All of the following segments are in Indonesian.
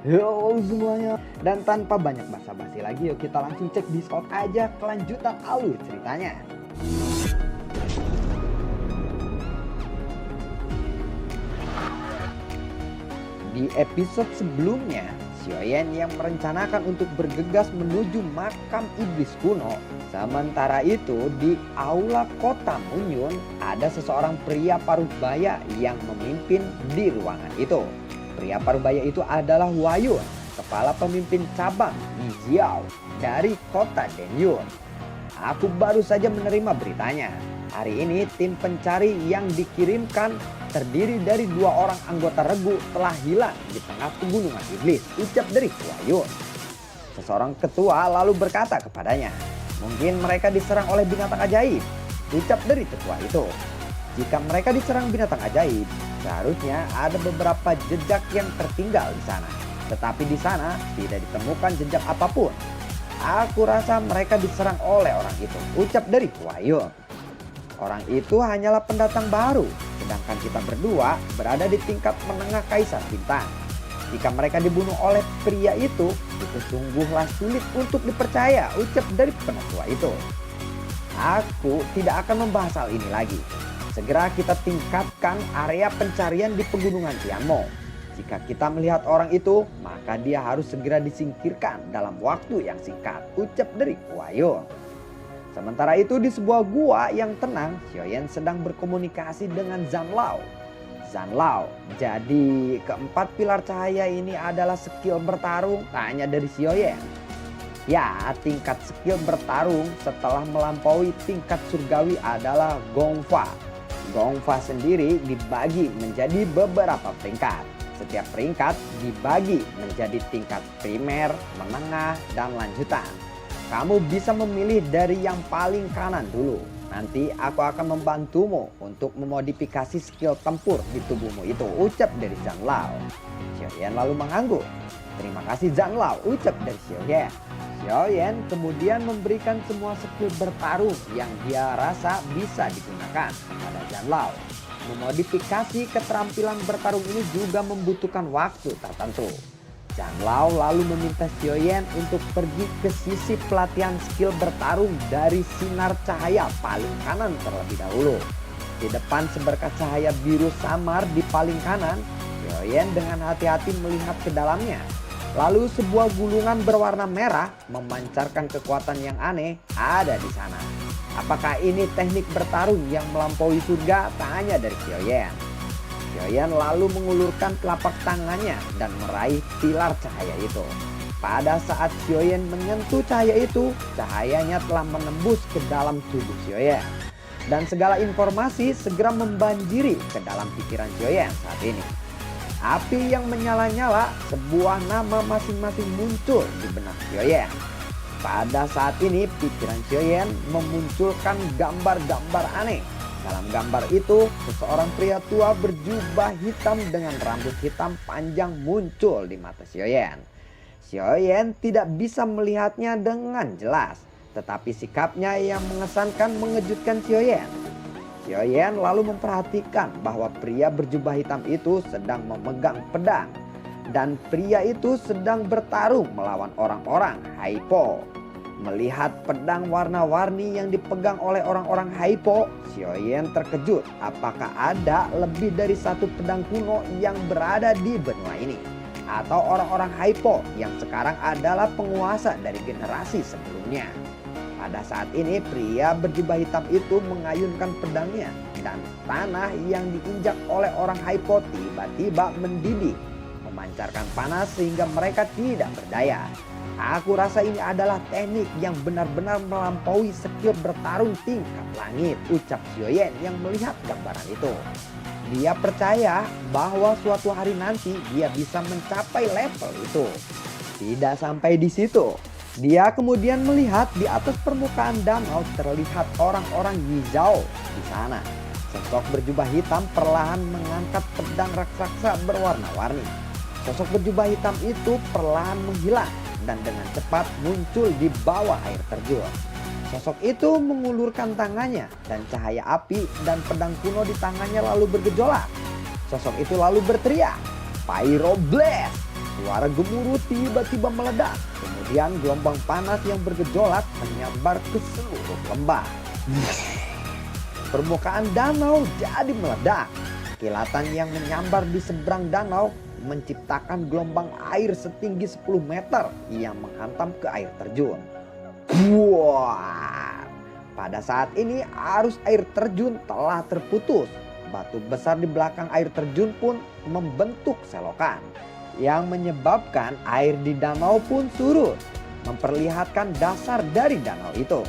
Halo semuanya. Dan tanpa banyak basa-basi lagi, yuk kita langsung cek Discord aja kelanjutan alur ceritanya. Di episode sebelumnya, Xiaoyan yang merencanakan untuk bergegas menuju makam iblis kuno. Sementara itu di aula kota Munyun ada seseorang pria paruh baya yang memimpin di ruangan itu. Pria paruh baya itu adalah Huayun, kepala pemimpin cabang Yijiao dari kota Denyun. Aku baru saja menerima beritanya. Hari ini tim pencari yang dikirimkan terdiri dari 2 orang anggota regu telah hilang di tengah pegunungan iblis, ucap dari Huayun. Seseorang ketua lalu berkata kepadanya, mungkin mereka diserang oleh binatang ajaib, ucap dari ketua itu. Jika mereka diserang binatang ajaib, seharusnya ada beberapa jejak yang tertinggal di sana. Tetapi di sana tidak ditemukan jejak apapun. Aku rasa mereka diserang oleh orang itu, ucap dari Huayun. Orang itu hanyalah pendatang baru, sedangkan kita berdua berada di tingkat menengah kaisar bintang. Jika mereka dibunuh oleh pria itu sungguhlah sulit untuk dipercaya, ucap dari penatua itu. Aku tidak akan membahas hal ini lagi. Segera kita tingkatkan area pencarian di pegunungan Tianmo. Jika kita melihat orang itu, maka dia harus segera disingkirkan dalam waktu yang singkat, ucap dari Huayun. Sementara itu di sebuah gua yang tenang, Xiaoyan sedang berkomunikasi dengan Zanlao. Zanlao, jadi keempat pilar cahaya ini adalah skill bertarung, tanya dari Xiaoyan. Ya, tingkat skill bertarung setelah melampaui tingkat surgawi adalah Gongfa. Gongfa sendiri dibagi menjadi beberapa peringkat. Setiap peringkat dibagi menjadi tingkat primer, menengah, dan lanjutan. Kamu bisa memilih dari yang paling kanan dulu. Nanti aku akan membantumu untuk memodifikasi skill tempur di tubuhmu itu, ucap dari Zanlao. Xiaoyan lalu mengangguk. Terima kasih Zanlao, ucap dari Xiaoyan. Xiaoyan kemudian memberikan semua skill bertarung yang dia rasa bisa digunakan kepada Zanlao. Memodifikasi keterampilan bertarung ini juga membutuhkan waktu tertentu. Zanlao lalu meminta Xiaoyan untuk pergi ke sisi pelatihan skill bertarung dari sinar cahaya paling kanan terlebih dahulu. Di depan seberkas cahaya biru samar di paling kanan, Xiaoyan dengan hati-hati melihat ke dalamnya. Lalu sebuah gulungan berwarna merah memancarkan kekuatan yang aneh ada di sana. Apakah ini teknik bertarung yang melampaui surga? Tanya dari Xiaoyan. Xiaoyan lalu mengulurkan telapak tangannya dan meraih pilar cahaya itu. Pada saat Xiaoyan menyentuh cahaya itu, cahayanya telah menembus ke dalam tubuh Xiaoyan. Dan segala informasi segera membanjiri ke dalam pikiran Xiaoyan saat ini. Api yang menyala-nyala, sebuah nama masing-masing muncul di benak Xiaoyan. Pada saat ini pikiran Xiaoyan memunculkan gambar-gambar aneh. Dalam gambar itu, seseorang pria tua berjubah hitam dengan rambut hitam panjang muncul di mata Xiaoyan. Xiaoyan tidak bisa melihatnya dengan jelas, tetapi sikapnya yang mengesankan mengejutkan Xiaoyan. Xiaoyan lalu memperhatikan bahwa pria berjubah hitam itu sedang memegang pedang. Dan pria itu sedang bertarung melawan orang-orang Haipo. Melihat pedang warna-warni yang dipegang oleh orang-orang Haipo, Xiaoyan terkejut apakah ada lebih dari satu pedang kuno yang berada di benua ini. Atau orang-orang Haipo yang sekarang adalah penguasa dari generasi sebelumnya. Pada saat ini pria berjubah hitam itu mengayunkan pedangnya dan tanah yang diinjak oleh orang Haipo tiba-tiba mendidih, memancarkan panas sehingga mereka tidak berdaya. Aku rasa ini adalah teknik yang benar-benar melampaui skill bertarung tingkat langit, ucap Xiaoyan yang melihat gambaran itu. Dia percaya bahwa suatu hari nanti dia bisa mencapai level itu. Tidak sampai di situ. Dia kemudian melihat di atas permukaan danau terlihat orang-orang Yizhao di sana. Sosok berjubah hitam perlahan mengangkat pedang raksasa berwarna-warni. Sosok berjubah hitam itu perlahan menghilang dan dengan cepat muncul di bawah air terjun. Sosok itu mengulurkan tangannya dan cahaya api dan pedang kuno di tangannya lalu bergejolak. Sosok itu lalu berteriak, "Pyro Blast!" Suara gemuruh tiba-tiba meledak. Kemudian gelombang panas yang bergejolak menyambar ke seluruh lembah. Permukaan danau jadi meledak. Kilatan yang menyambar di seberang danau menciptakan gelombang air setinggi 10 meter yang menghantam ke air terjun. Wah! Pada saat ini arus air terjun telah terputus. Batu besar di belakang air terjun pun membentuk selokan yang menyebabkan air di danau pun surut, memperlihatkan dasar dari danau itu.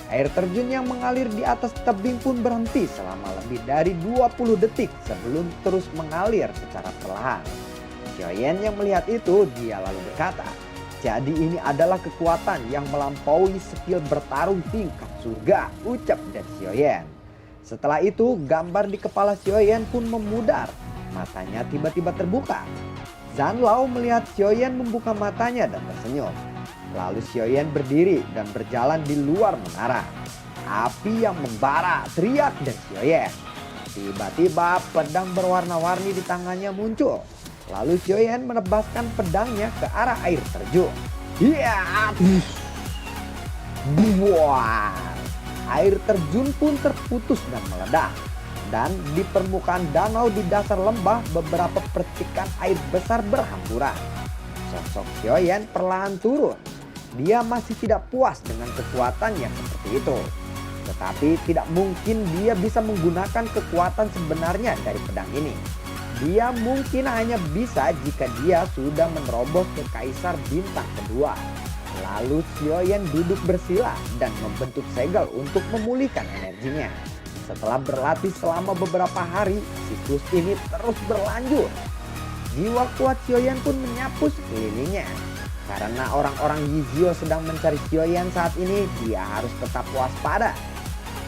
Air terjun yang mengalir di atas tebing pun berhenti selama lebih dari 20 detik sebelum terus mengalir secara perlahan. Xiaoyan yang melihat itu, dia lalu berkata, "Jadi ini adalah kekuatan yang melampaui skill bertarung tingkat surga," ucap dari Xiaoyan. Setelah itu gambar di kepala Xiaoyan pun memudar. Matanya tiba-tiba terbuka. Zanlao melihat Xiaoyan membuka matanya dan tersenyum. Lalu Xiaoyan berdiri dan berjalan di luar menara. "Api yang membara!" teriak dari Xiaoyan. Tiba-tiba pedang berwarna-warni di tangannya muncul. Lalu Xiaoyan menebaskan pedangnya ke arah air terjun. Iya! Buar! Air terjun pun terputus dan meledak. Dan di permukaan danau di dasar lembah beberapa percikan air besar berhamburan. Sosok Xiaoyan perlahan turun. Dia masih tidak puas dengan kekuatan yang seperti itu. Tetapi tidak mungkin dia bisa menggunakan kekuatan sebenarnya dari pedang ini. Dia mungkin hanya bisa jika dia sudah menerobos ke Kaisar Bintang kedua. Lalu Xiaoyan duduk bersila dan membentuk segel untuk memulihkan energinya. Setelah berlatih selama beberapa hari, siklus ini terus berlanjut. Jiwa kuat Xiaoyan pun menyapu sekelilingnya. Karena orang-orang Yizhou sedang mencari Xiaoyan saat ini, dia harus tetap waspada.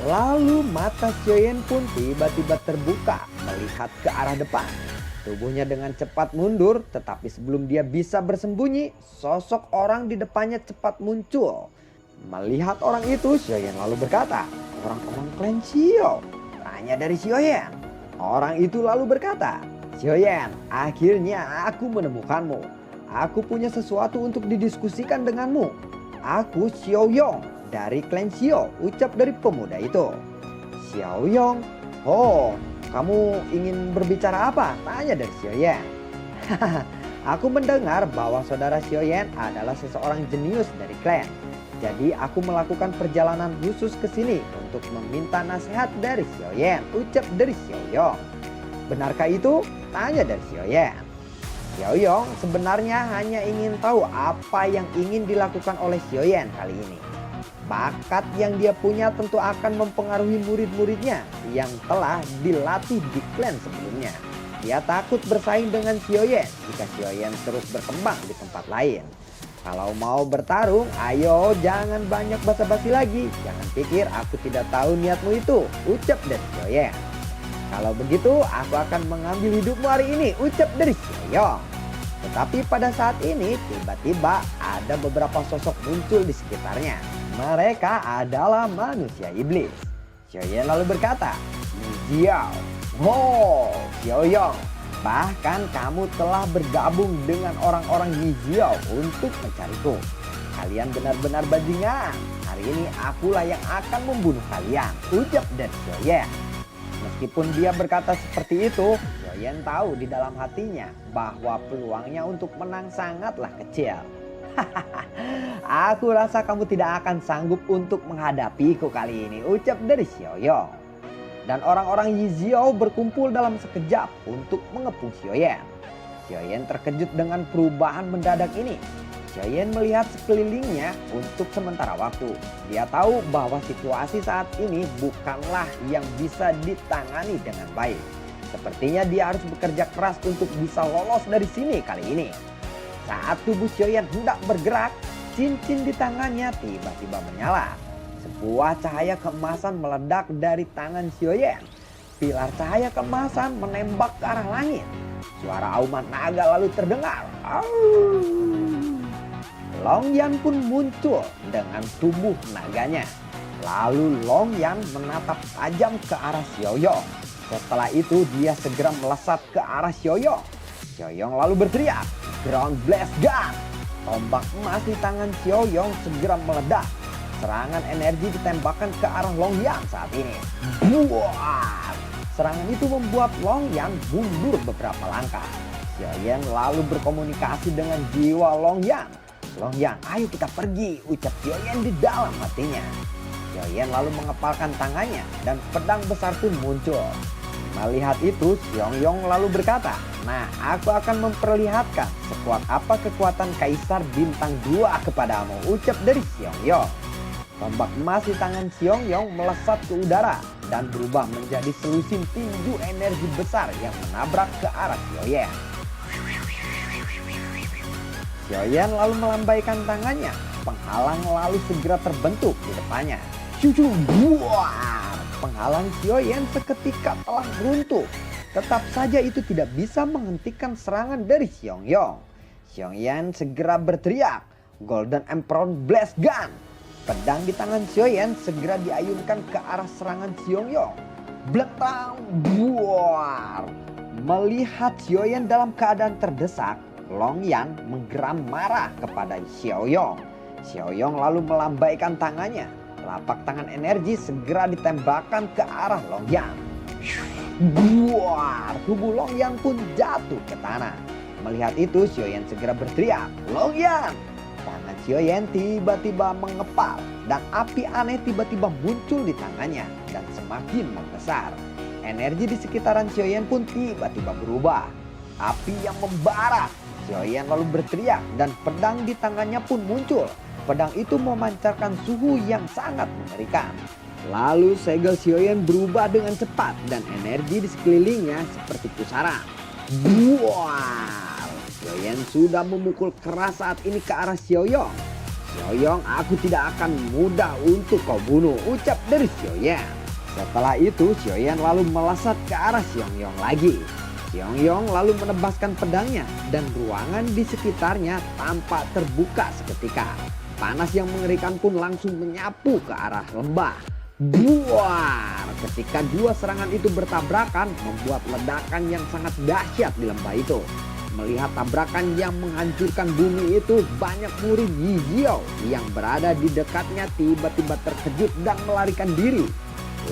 Lalu mata Xiaoyan pun tiba-tiba terbuka melihat ke arah depan. Tubuhnya dengan cepat mundur, tetapi sebelum dia bisa bersembunyi, sosok orang di depannya cepat muncul. Melihat orang itu, Xiaoyan lalu berkata, "Orang-orang klan Xiao." Tanya dari Xiaoyan. Orang itu lalu berkata, "Xiaoyan, akhirnya aku menemukanmu. Aku punya sesuatu untuk didiskusikan denganmu. Aku Xiaoyong dari klan Xiao," ucap dari pemuda itu. "Xiaoyong? Oh, kamu ingin berbicara apa?" tanya dari Xiaoyan. "Aku mendengar bahwa saudara Xiaoyan adalah seseorang jenius dari klan. Jadi aku melakukan perjalanan khusus ke sini untuk meminta nasihat dari Xiaoyan," ucap dari Xiaoyong. "Benarkah itu?" tanya dari Xiaoyan. Xiaoyong sebenarnya hanya ingin tahu apa yang ingin dilakukan oleh Xiaoyan kali ini. Bakat yang dia punya tentu akan mempengaruhi murid-muridnya yang telah dilatih di klan sebelumnya. Dia takut bersaing dengan Xiaoyan jika Xiaoyan terus berkembang di tempat lain. "Kalau mau bertarung, ayo jangan banyak basa-basi lagi. Jangan pikir aku tidak tahu niatmu itu," ucap dari Xiaoyan. "Kalau begitu aku akan mengambil hidupmu hari ini," ucap dari Xiaoyong. Tetapi pada saat ini tiba-tiba ada beberapa sosok muncul di sekitarnya. Mereka adalah manusia iblis. Xiaoyan lalu berkata, "Jiao, oh Xiaoyong, bahkan kamu telah bergabung dengan orang-orang Yizhou untuk mencariku. Kalian benar-benar bajingan. Hari ini akulah yang akan membunuh kalian," ucap dari Xiaoyan. Meskipun dia berkata seperti itu, Xiaoyan tahu di dalam hatinya bahwa peluangnya untuk menang sangatlah kecil. "Aku rasa kamu tidak akan sanggup untuk menghadapiku kali ini," ucap dari Xiaoyong. Dan orang-orang Yizhou berkumpul dalam sekejap untuk mengepung Xiaoyan. Xiaoyan terkejut dengan perubahan mendadak ini. Xiaoyan melihat sekelilingnya untuk sementara waktu. Dia tahu bahwa situasi saat ini bukanlah yang bisa ditangani dengan baik. Sepertinya dia harus bekerja keras untuk bisa lolos dari sini kali ini. Saat tubuh Xiaoyan hendak bergerak, cincin di tangannya tiba-tiba menyala. Sebuah cahaya keemasan meledak dari tangan Xiaoyan. Pilar cahaya keemasan menembak ke arah langit. Suara auman naga lalu terdengar. Long Yan pun muncul dengan tubuh naganya. Lalu Long Yan menatap tajam ke arah Xiaoyong. Setelah itu dia segera melesat ke arah Xiaoyong. Xiaoyong lalu berteriak, Ground Blast Gun. Tombak emas di tangan Xiaoyong segera meledak. Serangan energi ditembakkan ke arah Longyan saat ini. Buar! Serangan itu membuat Longyan mundur beberapa langkah. Xiaoyan lalu berkomunikasi dengan jiwa Longyan. "Longyan, ayo kita pergi," ucap Xiaoyan di dalam hatinya. Xiaoyan lalu mengepalkan tangannya dan pedang besar pun muncul. Melihat itu, Xiaoyong lalu berkata, "Nah, aku akan memperlihatkan sekuat apa kekuatan Kaisar Bintang 2 kepadamu," ucap dari Xiaoyong. Tombak emas di tangan Xiaoyong melesat ke udara dan berubah menjadi selusin tinju energi besar yang menabrak ke arah Xiaoyan. Xiaoyan lalu melambaikan tangannya, penghalang lalu segera terbentuk di depannya. Cucu buar! Penghalang Xiaoyan seketika telah runtuh. Tetap saja itu tidak bisa menghentikan serangan dari Xiaoyong. Xiaoyan segera berteriak, "Golden Emperor Blast Gun!" Pedang di tangan Xiaoyan segera diayunkan ke arah serangan Xiaoyong. Bletang buar! Melihat Xiaoyan dalam keadaan terdesak, Longyan menggeram marah kepada Xiaoyong. Xiaoyong lalu melambaikan tangannya. Telapak tangan energi segera ditembakkan ke arah Longyan. Buar! Tubuh Longyan pun jatuh ke tanah. Melihat itu, Xiaoyan segera berteriak, "Longyan!" Tangan Xiaoyan tiba-tiba mengepal dan api aneh tiba-tiba muncul di tangannya dan semakin membesar. Energi di sekitaran Xiaoyan pun tiba-tiba berubah. Api yang membara. Xiaoyan lalu berteriak dan pedang di tangannya pun muncul. Pedang itu memancarkan suhu yang sangat mengerikan. Lalu segel Xiaoyan berubah dengan cepat dan energi di sekelilingnya seperti pusaran. Buar! Xiaoyan sudah memukul keras saat ini ke arah Xiaoyong. "Xiaoyong, aku tidak akan mudah untuk kau bunuh," ucap dari Xiaoyan. Setelah itu Xiaoyan lalu melesat ke arah Xiaoyong lagi. Xiaoyong lalu menebaskan pedangnya dan ruangan di sekitarnya tampak terbuka seketika. Panas yang mengerikan pun langsung menyapu ke arah lembah. Buar! Ketika dua serangan itu bertabrakan membuat ledakan yang sangat dahsyat di lembah itu. Melihat tabrakan yang menghancurkan bumi itu, banyak murid Yi Jiao yang berada di dekatnya tiba-tiba terkejut dan melarikan diri.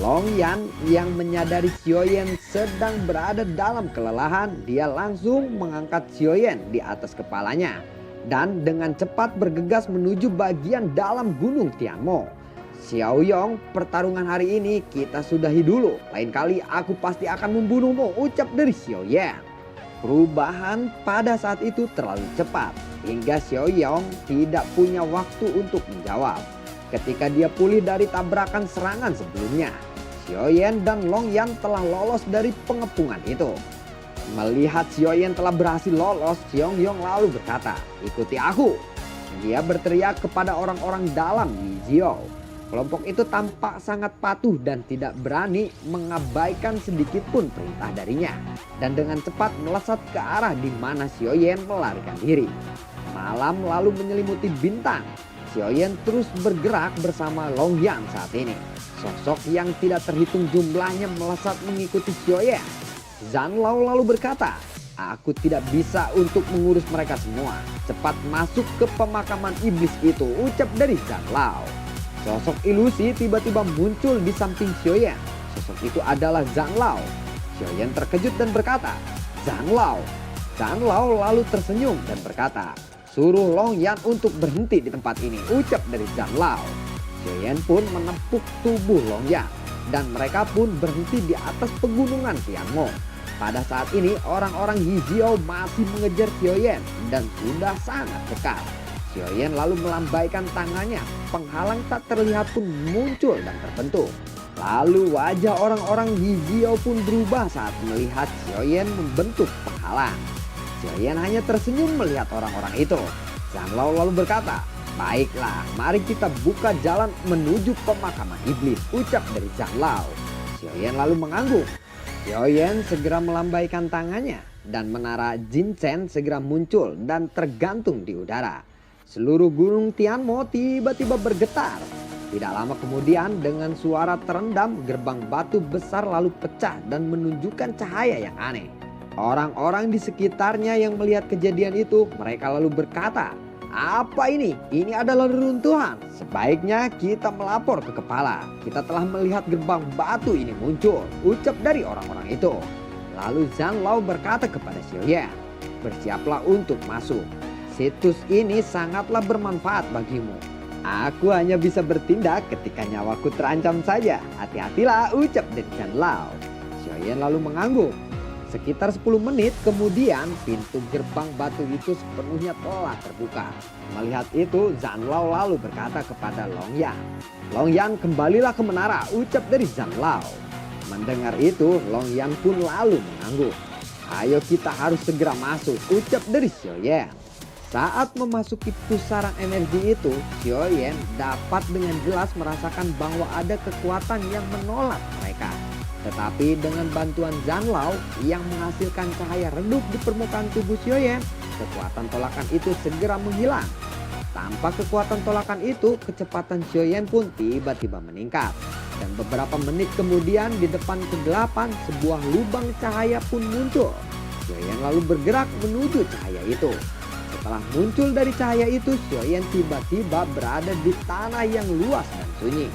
Longyan yang menyadari Xiaoyan sedang berada dalam kelelahan, dia langsung mengangkat Xiaoyan di atas kepalanya dan dengan cepat bergegas menuju bagian dalam Gunung Tianmo. "Xiaoyong, pertarungan hari ini kita sudahi dulu. Lain kali aku pasti akan membunuhmu," ucap dari Xiaoyan. Perubahan pada saat itu terlalu cepat hingga Xiaoyong tidak punya waktu untuk menjawab. Ketika dia pulih dari tabrakan serangan sebelumnya, Xiaoyan dan Longyan telah lolos dari pengepungan itu. Melihat Xiaoyan telah berhasil lolos, Xiaoyong lalu berkata, "Ikuti aku." Dia berteriak kepada orang-orang dalam Yi Jiao. Kelompok itu tampak sangat patuh dan tidak berani mengabaikan sedikit pun perintah darinya. Dan dengan cepat melesat ke arah di mana Xiaoyan melarikan diri. Malam lalu menyelimuti bintang. Xiaoyan terus bergerak bersama Longyan saat ini. Sosok yang tidak terhitung jumlahnya melesat mengikuti Xiaoyan. Zanlao lalu berkata, "Aku tidak bisa untuk mengurus mereka semua. Cepat masuk ke pemakaman iblis itu," ucap dari Zanlao. Sosok ilusi tiba-tiba muncul di samping Xiaoyan. Sosok itu adalah Zanlao. Xiaoyan terkejut dan berkata, "Zanlao." Zanlao lalu tersenyum dan berkata, "Suruh Longyan untuk berhenti di tempat ini," ucap dari Zanlao. Xiaoyan pun menepuk tubuh Longyan dan mereka pun berhenti di atas pegunungan Tianmo. Pada saat ini orang-orang Yi Jiao masih mengejar Xiaoyan dan sudah sangat dekat. Xiaoyan lalu melambaikan tangannya, penghalang tak terlihat pun muncul dan terbentuk. Lalu wajah orang-orang Yi Jiao pun berubah saat melihat Xiaoyan membentuk penghalang. Xiaoyan hanya tersenyum melihat orang-orang itu. Zanlao lalu berkata, "Baiklah, mari kita buka jalan menuju pemakaman iblis," ucap dari Zanlao. Xiaoyan lalu mengangguk. Xiaoyan segera melambaikan tangannya dan menara Jinchen segera muncul dan tergantung di udara. Seluruh gunung Tianmo tiba-tiba bergetar. Tidak lama kemudian dengan suara terendam gerbang batu besar lalu pecah dan menunjukkan cahaya yang aneh. Orang-orang di sekitarnya yang melihat kejadian itu, mereka lalu berkata, "Apa ini? Ini adalah reruntuhan. Sebaiknya kita melapor ke kepala. Kita telah melihat gerbang batu ini muncul," ucap dari orang-orang itu. Lalu Zanlao berkata kepada Xiaoyan, "Bersiaplah untuk masuk. Situs ini sangatlah bermanfaat bagimu. Aku hanya bisa bertindak ketika nyawaku terancam saja. Hati-hatilah," ucap dari Zanlao. Xiaoyan lalu mengangguk. Sekitar 10 menit kemudian pintu gerbang batu itu sepenuhnya telah terbuka. Melihat itu, Zanlao lalu berkata kepada Longyan, "Longyan, kembalilah ke menara," ucap dari Zanlao. Mendengar itu, Longyan pun lalu mengangguk. "Ayo kita harus segera masuk," ucap dari Xiaoyan. Saat memasuki pusaran energi itu, Xiaoyan dapat dengan jelas merasakan bahwa ada kekuatan yang menolak mereka. Tetapi dengan bantuan Zanlao yang menghasilkan cahaya redup di permukaan tubuh Xiaoyan, kekuatan tolakan itu segera menghilang. Tanpa kekuatan tolakan itu, kecepatan Xiaoyan pun tiba-tiba meningkat. Dan beberapa menit kemudian di depan kegelapan, sebuah lubang cahaya pun muncul. Xiaoyan lalu bergerak menuju cahaya itu. Setelah muncul dari cahaya itu, Xiaoyan tiba-tiba berada di tanah yang luas dan sunyi.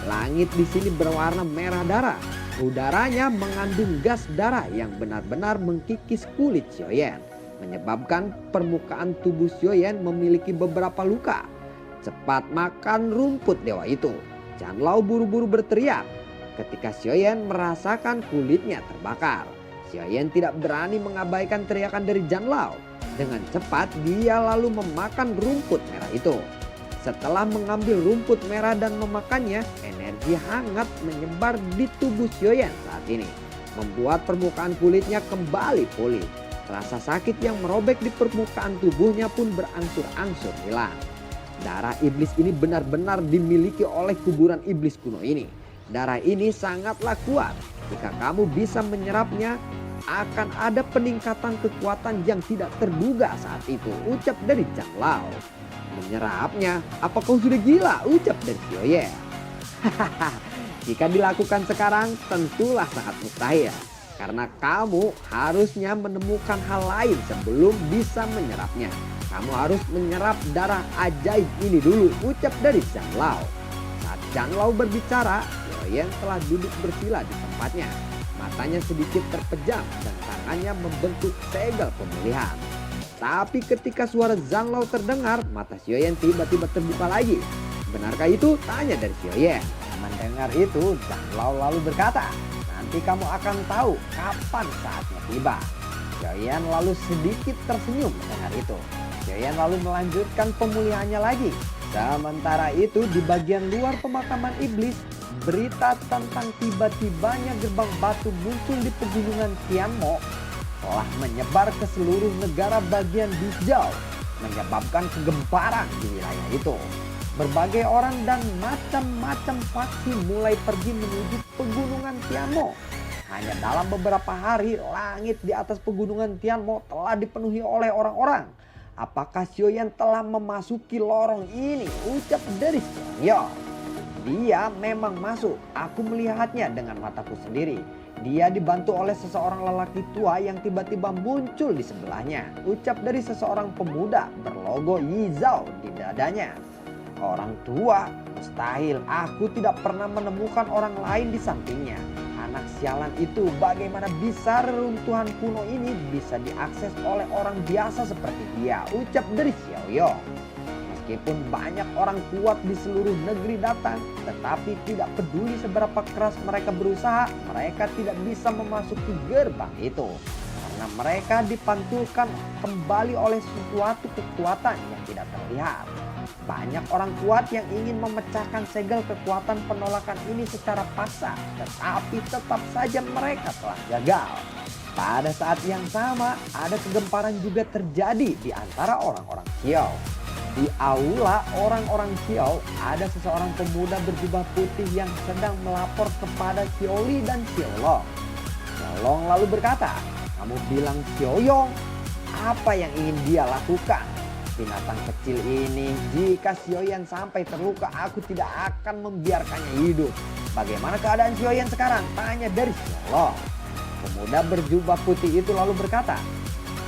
Langit di sini berwarna merah darah. Udaranya mengandung gas darah yang benar-benar mengkikis kulit Xiaoyan, menyebabkan permukaan tubuh Xiaoyan memiliki beberapa luka. "Cepat makan rumput dewa itu!" Zanlao buru-buru berteriak. Ketika Xiaoyan merasakan kulitnya terbakar, Xiaoyan tidak berani mengabaikan teriakan dari Zanlao. Dengan cepat dia lalu memakan rumput merah itu. Setelah mengambil rumput merah dan memakannya, energi hangat menyebar di tubuh Xiaoyan saat ini, membuat permukaan kulitnya kembali pulih. Rasa sakit yang merobek di permukaan tubuhnya pun berangsur-angsur hilang. Darah iblis ini benar-benar dimiliki oleh kuburan iblis kuno ini. Darah ini sangatlah kuat. Jika kamu bisa menyerapnya, akan ada peningkatan kekuatan yang tidak terduga saat itu, ucap dari Zanlao. "Menyerapnya? Apa kau sudah gila?" ucap dari Xiaoyan. "Hahaha, jika dilakukan sekarang tentulah sangat mustahil. Karena kamu harusnya menemukan hal lain sebelum bisa menyerapnya. Kamu harus menyerap darah ajaib ini dulu," ucap dari Zanlao. Saat Zanlao berbicara, Xiaoyan telah duduk bersila di tempatnya. Matanya sedikit terpejam dan tangannya membentuk segel pemulihan. Tapi ketika suara Zanlao terdengar, mata Xiaoyan tiba-tiba terbuka lagi. "Benarkah itu?" tanya dari Xiaoyan. Mendengar itu, Zanlao lalu berkata, "Nanti kamu akan tahu kapan saatnya tiba." Xiaoyan lalu sedikit tersenyum mendengar itu. Xiaoyan lalu melanjutkan pemulihannya lagi. Sementara itu di bagian luar pemakaman iblis, berita tentang tiba-tibanya gerbang batu muncul di pegunungan Tianmo telah menyebar ke seluruh negara bagian Duzhou, menyebabkan kegemparan di wilayah itu. Berbagai orang dan macam-macam faksi mulai pergi menuju pegunungan Tianmo. Hanya dalam beberapa hari, langit di atas pegunungan Tianmo telah dipenuhi oleh orang-orang. "Apakah Xiaoyan telah memasuki lorong ini?" ucap dari Xiaoyan. "Dia memang masuk. Aku melihatnya dengan mataku sendiri. Dia dibantu oleh seseorang lelaki tua yang tiba-tiba muncul di sebelahnya," ucap dari seseorang pemuda berlogo Yizhou di dadanya. "Orang tua? Mustahil, aku tidak pernah menemukan orang lain di sampingnya. Anak sialan itu, bagaimana bisa reruntuhan kuno ini bisa diakses oleh orang biasa seperti dia," ucap dari Xiaoyong. Meskipun banyak orang kuat di seluruh negeri datang, tetapi tidak peduli seberapa keras mereka berusaha, mereka tidak bisa memasuki gerbang itu. Karena mereka dipantulkan kembali oleh suatu kekuatan yang tidak terlihat. Banyak orang kuat yang ingin memecahkan segel kekuatan penolakan ini secara paksa, tetapi tetap saja mereka telah gagal. Pada saat yang sama, ada kegemparan juga terjadi di antara orang-orang Xiao. Di aula orang-orang Xiao, ada seseorang pemuda berjubah putih yang sedang melapor kepada Xiaoli dan Xiaolong. Xiaolong lalu berkata, "Kamu bilang Xiaoyong, apa yang ingin dia lakukan? Binatang kecil ini, jika Xiaoyan sampai terluka, aku tidak akan membiarkannya hidup." "Bagaimana keadaan Xiaoyan sekarang?" tanya dari Xiaolong. Pemuda berjubah putih itu lalu berkata,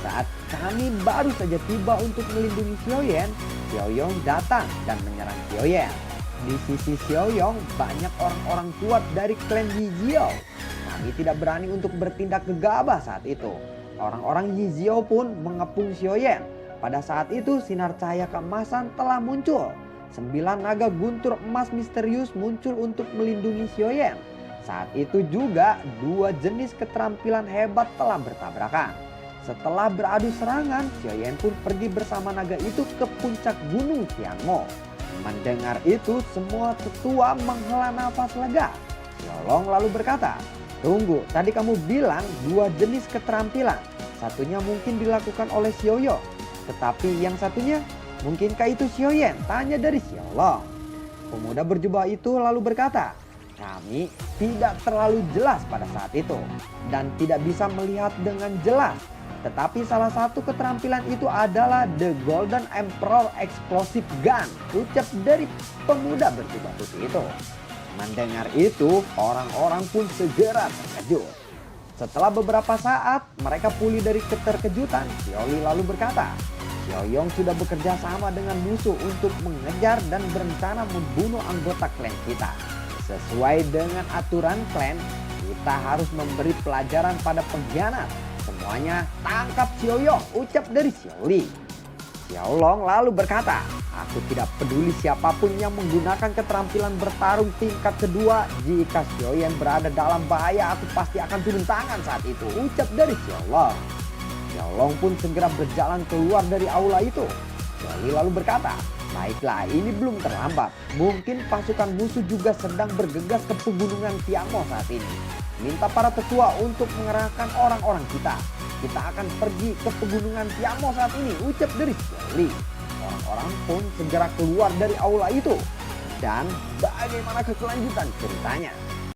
"Saat kami baru saja tiba untuk melindungi Xiaoyan, Xiaoyong datang dan menyerang Xiaoyan. Di sisi Xiaoyong banyak orang-orang kuat dari klan Yijiao. Kami tidak berani untuk bertindak gegabah saat itu. Orang-orang Yijiao pun mengepung Xiaoyan. Pada saat itu sinar cahaya keemasan telah muncul. 9 naga guntur emas misterius muncul untuk melindungi Xiaoyan. Saat itu juga 2 jenis keterampilan hebat telah bertabrakan. Setelah beradu serangan, Xiaoyan pun pergi bersama naga itu ke puncak gunung Tiangmo. Mendengar itu, semua tetua menghela nafas lega. Xiaolong lalu berkata, "Tunggu, tadi kamu bilang 2 jenis keterampilan. Satunya mungkin dilakukan oleh Xiaoyong. Tetapi yang satunya, mungkinkah itu Xiaoyan?" Tanya dari Xiaolong. Pemuda berjubah itu lalu berkata, "Kami tidak terlalu jelas pada saat itu dan tidak bisa melihat dengan jelas. Tetapi salah satu keterampilan itu adalah The Golden Emperor Explosive Gun," ucap dari pemuda berjubah putih itu. Mendengar itu, orang-orang pun segera terkejut. Setelah beberapa saat, mereka pulih dari keterkejutan. Xiaoli lalu berkata, "Xiaoyong sudah bekerja sama dengan musuh untuk mengejar dan berencana membunuh anggota klan kita. Sesuai dengan aturan klan, kita harus memberi pelajaran pada pengkhianat. Semuanya tangkap Xiaoyong," ucap dari Xiaoli. Xiaolong lalu berkata, "Aku tidak peduli siapapun yang menggunakan keterampilan bertarung tingkat kedua. Jika Xiaoyan berada dalam bahaya, aku pasti akan turun tangan saat itu," ucap dari Xiaolong. Xiaolong pun segera berjalan keluar dari aula itu. Xiaoli lalu berkata, "Baiklah, ini belum terlambat. Mungkin pasukan musuh juga sedang bergegas ke pegunungan Tiangmo saat ini. Minta para tetua untuk mengerahkan orang-orang kita. Kita akan pergi ke pegunungan Tiangmo saat ini," ucap dari Xiaoli. Orang-orang pun segera keluar dari aula itu. Dan bagaimana kelanjutan ceritanya?